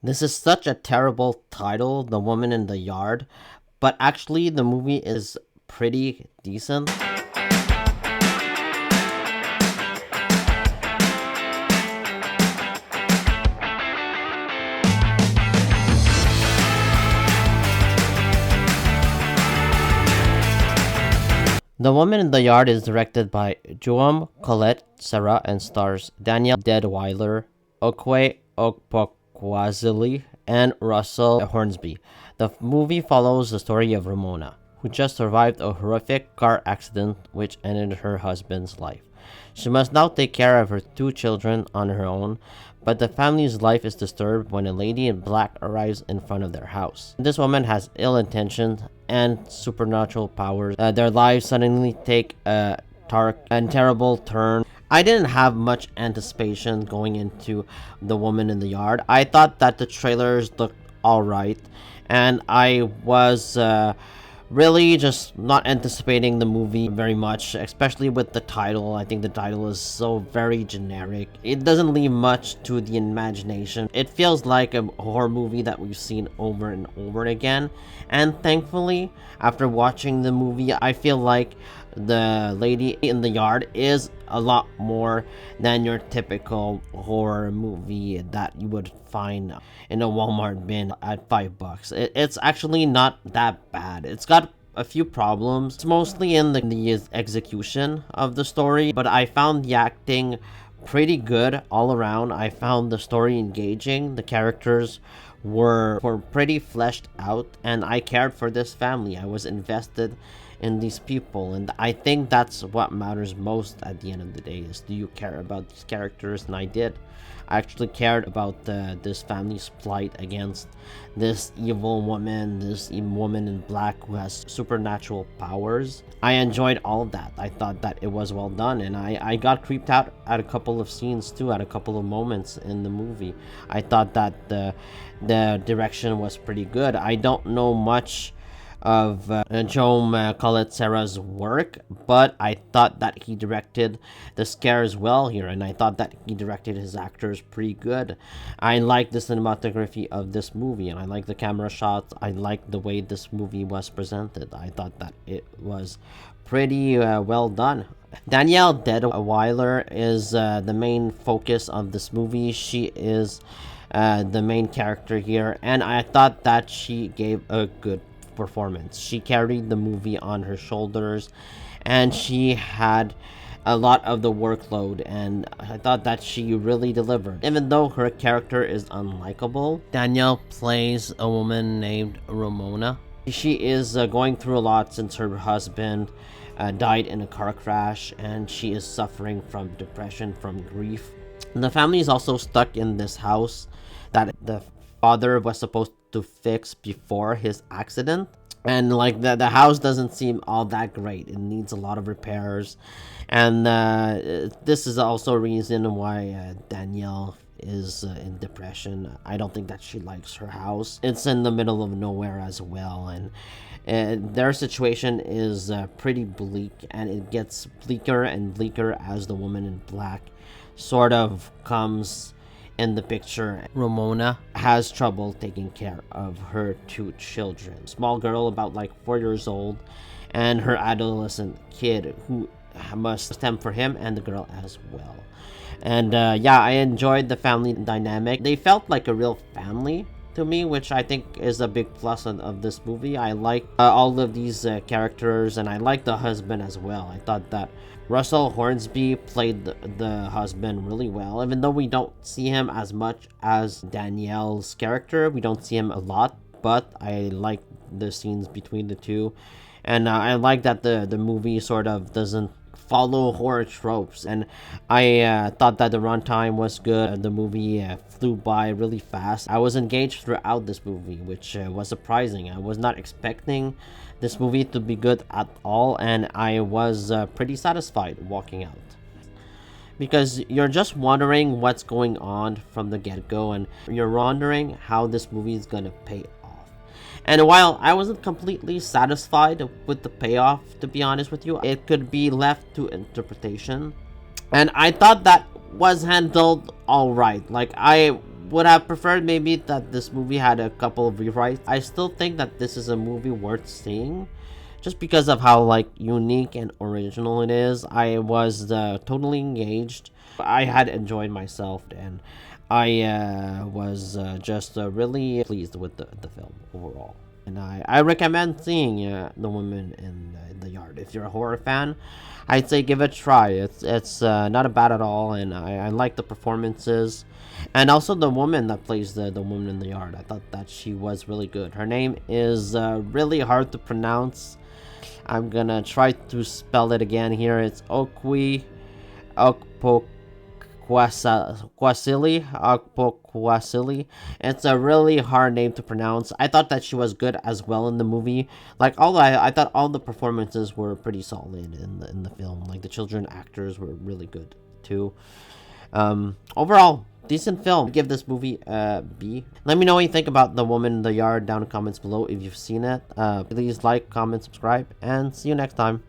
This is such a terrible title, The Woman in the Yard, but actually the movie is pretty decent. The Woman in the Yard is directed by Joam Colette Serra and stars Danielle Deadwyler, Okwe Okpokwazili, and Russell Hornsby. The movie follows the story of Ramona, who just survived a horrific car accident which ended her husband's life. She must now take care of her two children on her own, but the family's life is disturbed when a lady in black arrives in front of their house. This woman has ill intentions and supernatural powers. Their lives suddenly take a dark and terrible turn. I didn't have much anticipation going into The Woman in the Yard. I thought that the trailers looked alright, and I was really just not anticipating the movie very much, especially with the title. I think the title is so very generic. It doesn't leave much to the imagination. It feels like a horror movie that we've seen over and over again. And thankfully, after watching the movie, I feel like the lady in the yard is a lot more than your typical horror movie that you would find in a Walmart bin at $5. It's actually not that bad. It's got a few problems. It's mostly in the execution of the story, but I found the acting pretty good all around. I found the story engaging. The characters were pretty fleshed out, and I cared for this family. I was invested in these people, and I think that's what matters most at the end of the day, is do you care about these characters? And I did. I actually cared about this family's plight against this evil woman, this woman in black who has supernatural powers. I enjoyed all of that. I thought that it was well done, and I got creeped out at a couple of scenes too, at a couple of moments in the movie. I thought that the direction was pretty good. I don't know much of Joan Colette Serra's work, but I thought that he directed the scares well here, and I thought that he directed his actors pretty good. I like the cinematography of this movie, and I like the camera shots. I like the way this movie was presented. I thought that it was pretty well done. Danielle Deadwyler is the main focus of this movie. She is the main character here, and I thought that she gave a good performance. She carried the movie on her shoulders, and she had a lot of the workload, and I thought that she really delivered. Even though her character is unlikable, Danielle plays a woman named Ramona. She is going through a lot since her husband died in a car crash, and she is suffering from depression, from grief. And the family is also stuck in this house that the father was supposed to fix before his accident, and like the house doesn't seem all that great. It needs a lot of repairs, and this is also a reason why Danielle is in depression. I don't think that she likes her house. It's in the middle of nowhere as well, and their situation is pretty bleak, and it gets bleaker and bleaker as the woman in black sort of comes in the picture. Ramona has trouble taking care of her two children. Small girl about like 4 years old, and her adolescent kid who must stem for him and the girl as well. And yeah, I enjoyed the family dynamic. They felt like a real family to me, which I think is a big plus of this movie. I like all of these characters, and I like the husband as well. I thought that Russell Hornsby played the husband really well, even though we don't see him as much as Danielle's character. We don't see him a lot, but I like the scenes between the two, and I like that the movie sort of doesn't follow horror tropes, and I thought that the runtime was good. The movie flew by really fast. I was engaged throughout this movie, which was surprising. I was not expecting this movie to be good at all, and I was pretty satisfied walking out, because you're just wondering what's going on from the get-go, and you're wondering how this movie is gonna pay off. And while I wasn't completely satisfied with the payoff, to be honest with you, it could be left to interpretation. And I thought that was handled alright. Like, I would have preferred maybe that this movie had a couple of rewrites. I still think that this is a movie worth seeing, just because of how like unique and original it is. I was totally engaged. I had enjoyed myself, and I was just really pleased with the film overall. And I recommend seeing The Woman in the Yard. If you're a horror fan, I'd say give it a try. It's not bad at all, and I like the performances. And also the woman that plays the woman in the yard. I thought that she was really good. Her name is really hard to pronounce. I'm gonna try to spell it again here. It's Okwi Okpokwasili. It's a really hard name to pronounce. I thought that she was good as well in the movie. Like I thought all the performances were pretty solid in the film. Like the children actors were really good too. Overall, decent film. Give this movie a B. Let me know what you think about The Woman in the Yard down in the comments below if you've seen it. Please like, comment, subscribe, and see you next time.